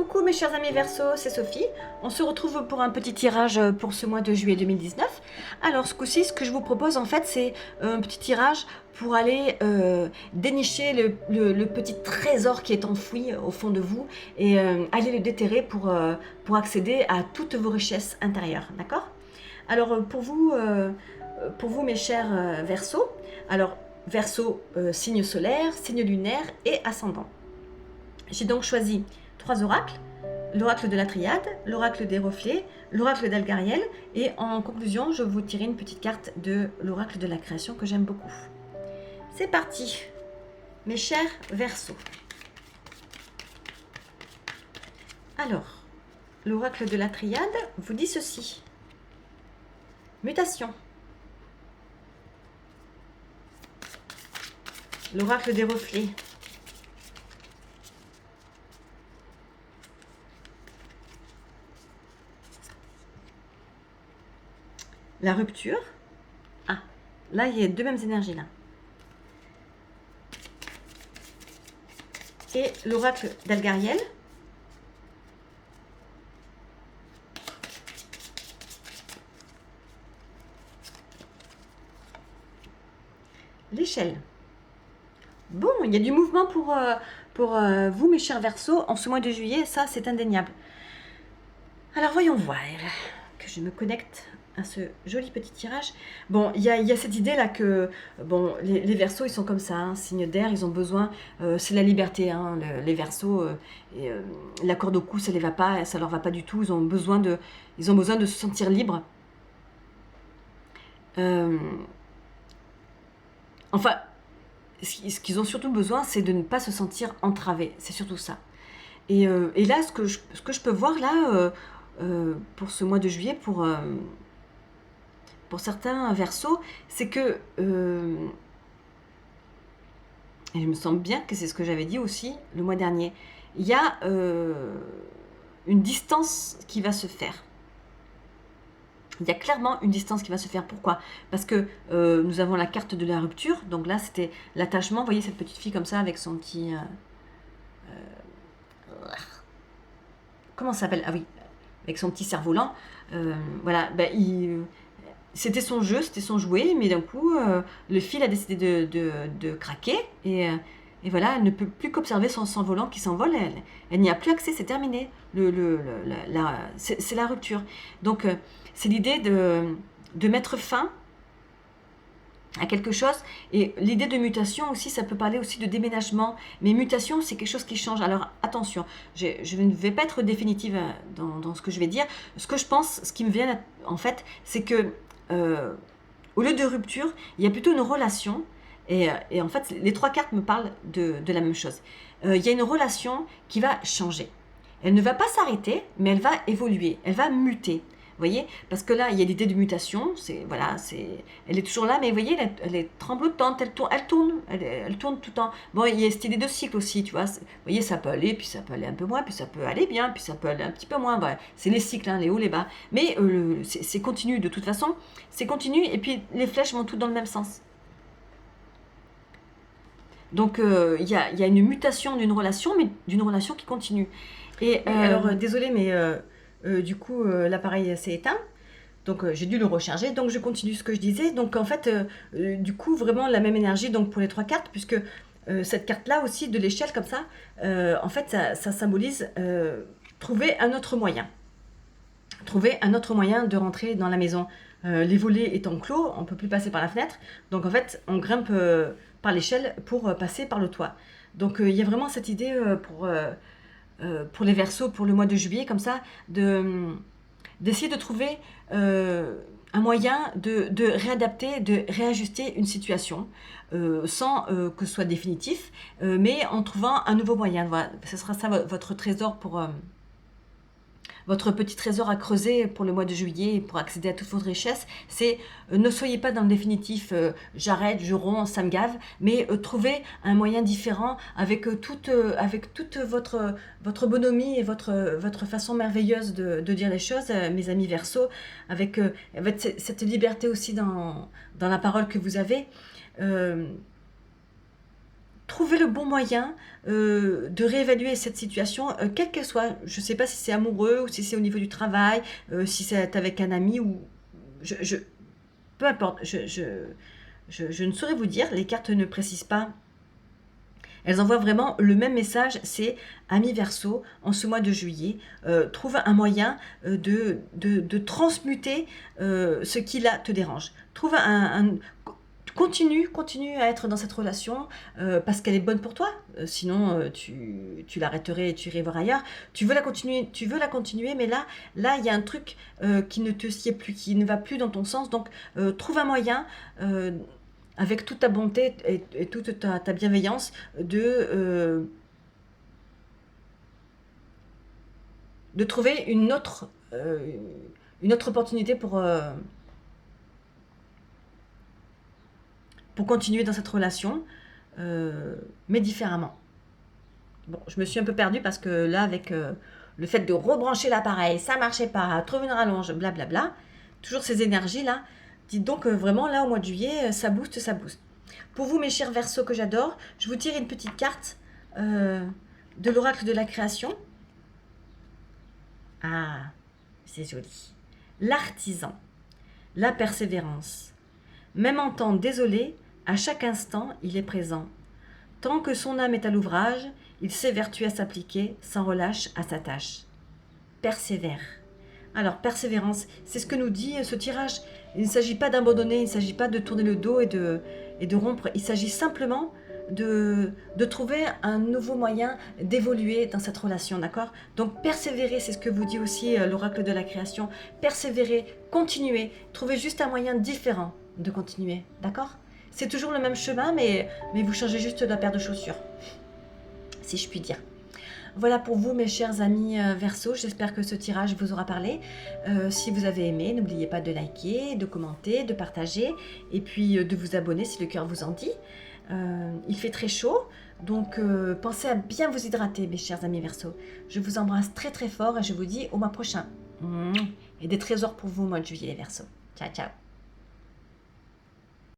Coucou mes chers amis Verseau, c'est Sophie. On se retrouve pour un petit tirage pour ce mois de juillet 2019. Alors ce coup-ci, ce que je vous propose en fait, c'est un petit tirage pour aller dénicher le petit trésor qui est enfoui au fond de vous et aller le déterrer pour accéder à toutes vos richesses intérieures, d'accord? Alors pour vous mes chers Verseaux, alors Verseau, signe solaire, signe lunaire et ascendant. J'ai donc choisi 3 oracles, l'oracle de la triade, l'oracle des reflets, l'oracle d'Algariel, et en conclusion, je vais vous tirer une petite carte de l'oracle de la création que j'aime beaucoup. C'est parti, mes chers Verseaux. Alors, l'oracle de la triade vous dit ceci. Mutation. L'oracle des reflets. La rupture. Ah, là, il y a deux mêmes énergies, là. Et l'oracle d'Algariel. L'échelle. Bon, il y a du mouvement pour vous, mes chers Verseaux, en ce mois de juillet, ça, c'est indéniable. Alors, voyons voir, que je me connecte à ce joli petit tirage. Bon, il y a cette idée-là que, bon, les Verseaux, ils sont comme ça, hein, signe d'air, ils ont besoin, c'est la liberté, hein, les Verseaux, la corde au cou, ça les va pas, ça leur va pas du tout, ils ont besoin de se sentir libres. Enfin, ce qu'ils ont surtout besoin, c'est de ne pas se sentir entravés, c'est surtout ça. Et là, ce que je peux voir là, pour ce mois de juillet, pour certains Verseaux, c'est que, et je me sens bien que c'est ce que j'avais dit aussi le mois dernier, il y a une distance qui va se faire. Il y a clairement une distance qui va se faire. Pourquoi? Parce que nous avons la carte de la rupture. Donc là, c'était l'attachement. Vous voyez cette petite fille comme ça avec son petit... comment ça s'appelle? Ah oui, avec son petit cerf-volant. Voilà, ben, c'était son jeu, c'était son jouet, mais d'un coup, le fil a décidé de craquer et voilà, elle ne peut plus qu'observer son volant qui s'envole, elle n'y a plus accès, c'est terminé, c'est la rupture. Donc, c'est l'idée de mettre fin à quelque chose, et l'idée de mutation aussi, ça peut parler aussi de déménagement, mais mutation, c'est quelque chose qui change. Alors attention, je ne vais pas être définitive dans ce que je vais dire. Ce que je pense, ce qui me vient en fait, c'est que au lieu de rupture, il y a plutôt une relation, et en fait, les 3 cartes me parlent de la même chose. Il y a une relation qui va changer. Elle ne va pas s'arrêter, mais elle va évoluer, elle va muter. Vous voyez, parce que là, il y a l'idée de mutation, elle est toujours là, mais vous voyez, elle est tremblotante, elle tourne tout le temps. Bon, il y a cette idée de cycle aussi, tu vois. Vous voyez, ça peut aller, puis ça peut aller un peu moins, puis ça peut aller bien, puis ça peut aller un petit peu moins. Voilà. C'est les cycles, hein, les hauts, les bas. Mais c'est continu, de toute façon, c'est continu, et puis les flèches vont toutes dans le même sens. Donc, il y a une mutation d'une relation, mais d'une relation qui continue. Et alors, désolé, mais du coup, l'appareil s'est éteint. Donc, j'ai dû le recharger. Donc, je continue ce que je disais. Donc, en fait, du coup, vraiment la même énergie donc, pour les 3 cartes, puisque cette carte-là aussi, de l'échelle comme ça, en fait, ça symbolise trouver un autre moyen. Trouver un autre moyen de rentrer dans la maison. Les volets étant clos, on ne peut plus passer par la fenêtre. Donc, en fait, on grimpe par l'échelle pour passer par le toit. Donc, il y a vraiment cette idée pour les Verseaux, pour le mois de juillet, comme ça, d'essayer de trouver un moyen de réadapter, de réajuster une situation, sans que ce soit définitif, mais en trouvant un nouveau moyen. Voilà, ce sera ça votre trésor votre petit trésor à creuser pour le mois de juillet pour accéder à toutes vos richesses, c'est ne soyez pas dans le définitif, j'arrête, je romps, ça me gave, mais trouvez un moyen différent avec toute votre bonhomie et votre façon merveilleuse de dire les choses, mes amis Verseaux, avec cette liberté aussi dans la parole que vous avez. trouver le bon moyen de réévaluer cette situation, quelle qu'elle soit. Je ne sais pas si c'est amoureux ou si c'est au niveau du travail, si c'est avec un ami ou... peu importe, je ne saurais vous dire, les cartes ne précisent pas. Elles envoient vraiment le même message, c'est Ami Verseau, en ce mois de juillet, trouve un moyen de transmuter ce qui là te dérange. Trouve continue à être dans cette relation parce qu'elle est bonne pour toi. Sinon, tu l'arrêterais et tu irais voir ailleurs. Tu veux la continuer, mais là, il y a un truc qui ne te sied plus, qui ne va plus dans ton sens. Donc, trouve un moyen avec toute ta bonté et toute ta bienveillance, de trouver une autre opportunité pour continuer dans cette relation, mais différemment. Bon, je me suis un peu perdue parce que là, avec le fait de rebrancher l'appareil, ça marchait pas, trouver une rallonge, blablabla, toujours ces énergies-là. Dites donc vraiment, là, au mois de juillet, ça booste, ça booste. Pour vous, mes chers Verseaux que j'adore, je vous tire une petite carte de l'oracle de la création. Ah, c'est joli. L'artisan, la persévérance. Même en temps désolé, à chaque instant, il est présent. Tant que son âme est à l'ouvrage, il s'évertue à s'appliquer, sans relâche à sa tâche. Persévère. Alors, persévérance, c'est ce que nous dit ce tirage. Il ne s'agit pas d'abandonner, il ne s'agit pas de tourner le dos et de rompre. Il s'agit simplement de trouver un nouveau moyen d'évoluer dans cette relation, d'accord? Donc, persévérer, c'est ce que vous dit aussi l'oracle de la création. Persévérer, continuer, trouver juste un moyen différent de continuer, d'accord? C'est toujours le même chemin, mais vous changez juste la paire de chaussures, si je puis dire. Voilà pour vous, mes chers amis Verseau. J'espère que ce tirage vous aura parlé. Si vous avez aimé, n'oubliez pas de liker, de commenter, de partager et puis de vous abonner si le cœur vous en dit. Il fait très chaud, donc pensez à bien vous hydrater, mes chers amis Verseau. Je vous embrasse très très fort et je vous dis au mois prochain. Et des trésors pour vous au mois de juillet, les Verseaux. Ciao, ciao.